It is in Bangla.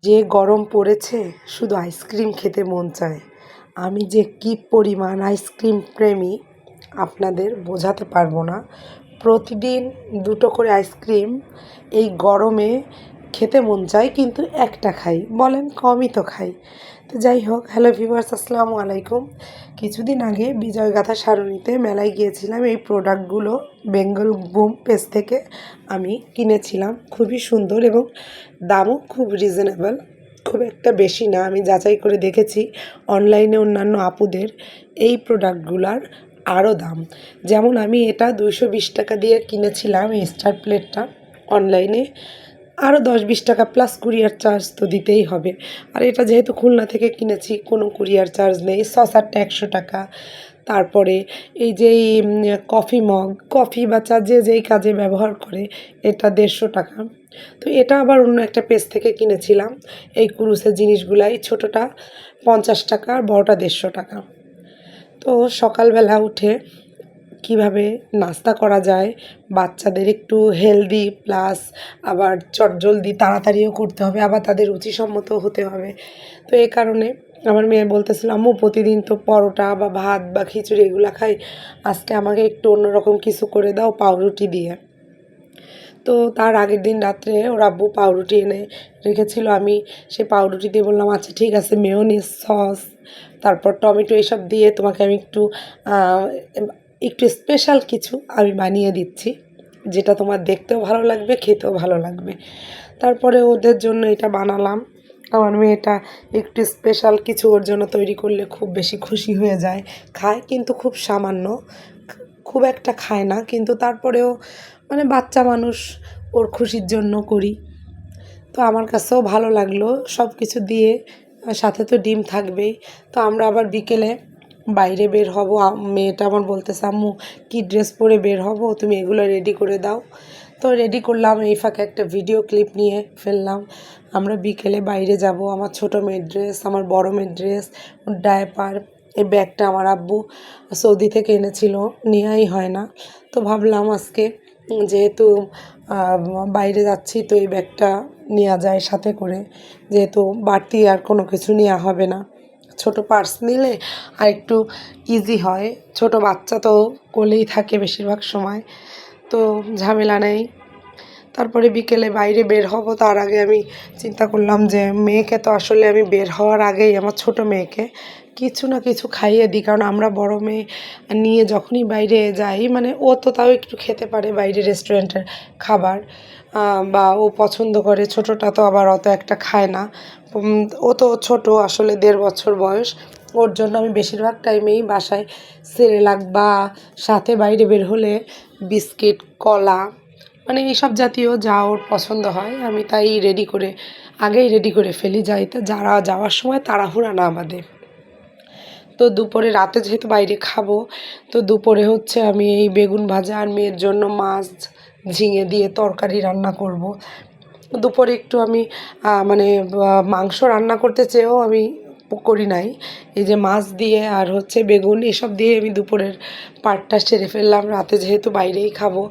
যে গরম পড়েছে শুধু আইসক্রিম খেতে মন চায়। আমি যে কী পরিমাণ আইসক্রিম প্রেমী আপনাদের বোঝাতে পারবো না। প্রতিদিন দুটো করে আইসক্রিম এই গরমে খেতে মন চায়, কিন্তু একটা খাই, বলেন কমই তো খাই। তো যাই হোক, হ্যালো ভিউয়ার্স, আসসালামু আলাইকুম। কিছুদিন আগে বিজয়গাথা সারণীতে মেলায় গিয়েছিলাম। এই প্রোডাক্টগুলো বেঙ্গল বুম পেজ থেকে আমি কিনেছিলাম। খুবই সুন্দর এবং দামও খুব রিজনেবল, খুব একটা বেশি না। আমি যাচাই করে দেখেছি অনলাইনে অন্যান্য আপুদের এই প্রোডাক্টগুলার আরও দাম। যেমন আমি এটা 220 টাকা দিয়ে কিনেছিলাম, এই স্টার প্লেটটা। অনলাইনে আরও 10-20 টাকা প্লাস কুরিয়ার চার্জ তো দিতেই হবে। আর এটা যেহেতু খুলনা থেকে কিনেছি, কোনো কুরিয়ার চার্জ নেই। সসারটা 100 টাকা। তারপরে এই যে কফি মগ, কফি বা চা যে যেই কাজে ব্যবহার করে, এটা 150 টাকা। তো এটা আবার অন্য একটা পেজ থেকে কিনেছিলাম। এই কুরুসের জিনিসগুলাই, ছোটোটা 50 টাকা আর বড়টা 150 টাকা। তো সকালবেলা উঠে কিভাবে নাস্তা করা যায়, বাচ্চাদের একটু হেলদি প্লাস আবার চটজলদি তাড়াতাড়িও করতে হবে, আবার তাদের রুচিসম্মত হতে হবে। তো এই কারণে আমার মেয়ে বলতেছিল, আম্মু প্রতিদিন তো পরোটা বা ভাত বা খিচুড়ি এগুলো খাই, আজকে আমাকে একটু অন্যরকম কিছু করে দাও পাউরুটি দিয়ে। তো তার আগের দিন রাত্রে ওর আব্বু পাউরুটি এনে রেখেছিল। আমি সেই পাউরুটি দিয়ে বললাম, আচ্ছা ঠিক আছে, মেয়োনিজ, সস, তারপর টমেটো এসব দিয়ে তোমাকে আমি একটু স্পেশাল কিছু আমি বানিয়ে দিচ্ছি, যেটা তোমার দেখতেও ভালো লাগবে, খেতেও ভালো লাগবে। তারপরে ওদের জন্য এটা বানালাম। আমার মেয়েটা একটু স্পেশাল কিছু ওর জন্য তৈরি করলে খুব বেশি খুশি হয়ে যায়। খায় কিন্তু খুব সামান্য, খুব একটা খায় না, কিন্তু তারপরেও মানে বাচ্চা মানুষ, ওর খুশির জন্য করি। তো আমার কাছেও ভালো লাগলো সব কিছু দিয়ে। সাথে তো ডিম থাকবেই। তো আমরা আবার বিকেলে বাইরে বের হব। মেয়েটা আমার বলতেছে, আম্মু কী ড্রেস পরে বের হব, তুমি এগুলো রেডি করে দাও। তো রেডি করলাম, এই ফাঁকে একটা ভিডিও ক্লিপ নিয়ে ফেললাম। আমরা বিকেলে বাইরে যাব। আমার ছোটো মেয়ের ড্রেস, আমার বড় মেয়ের ড্রেস, ডায়পার, এই ব্যাগটা আমার আব্বু সৌদি থেকে এনেছিল, নেওয়াই হয় না। তো ভাবলাম আজকে যেহেতু বাইরে যাচ্ছি, তো এই ব্যাগটা নেওয়া যায় সাথে করে, যেহেতু বাড়তি আর কোনো কিছু নেওয়া হবে না। ছোট পার্স নিলে আর একটু ইজি হয়। ছোট বাচ্চা তো কোলেই থাকে বেশিরভাগ সময়, তো ঝামেলা নেই। তারপরে বিকেলে বাইরে বের হব, তার আগে আমি চিন্তা করলাম যে মেয়েকে তো আসলে আমি বের হওয়ার আগেই আমার ছোট মেয়েকে কিছু না কিছু খাইয়ে দিই। কারণ আমরা বড় মেয়ে নিয়ে যখনই বাইরে যাই, মানে ও তো তাও একটু খেতে পারে বাইরে রেস্টুরেন্টের খাবার, বা ও পছন্দ করে। ছোটোটা তো আবার অত একটা খায় না। ও তো ছোট, আসলে 1.5 বছর বয়স। ওর জন্য আমি বেশিরভাগ টাইমেই বাসায় সেরেলাক বা সাথে বাইরে বের হলে বিস্কিট, কলা, মানে এইসব জাতীয় যা ওর পছন্দ হয় আমি তাই আগেই রেডি করে ফেলি, যাইতে যাওয়ার সময় তাড়াহুড়া না বাঁধে। তো দুপুরে, রাতে যেহেতু বাইরে খাবো, তো দুপুরে হচ্ছে আমি এই বেগুন ভাজা আর মেয়ের জন্য মাছ ঝিঙে দিয়ে তরকারি রান্না করব। দুপুরে একটু আমি মানে মাংস রান্না করতে চেয়েও আমি করি নাই। এই যে মাছ দিয়ে আর হচ্ছে বেগুন এসব দিয়ে আমি দুপুরের পার্টটা সেরে ফেললাম, রাতে যেহেতু বাইরেই খাবো।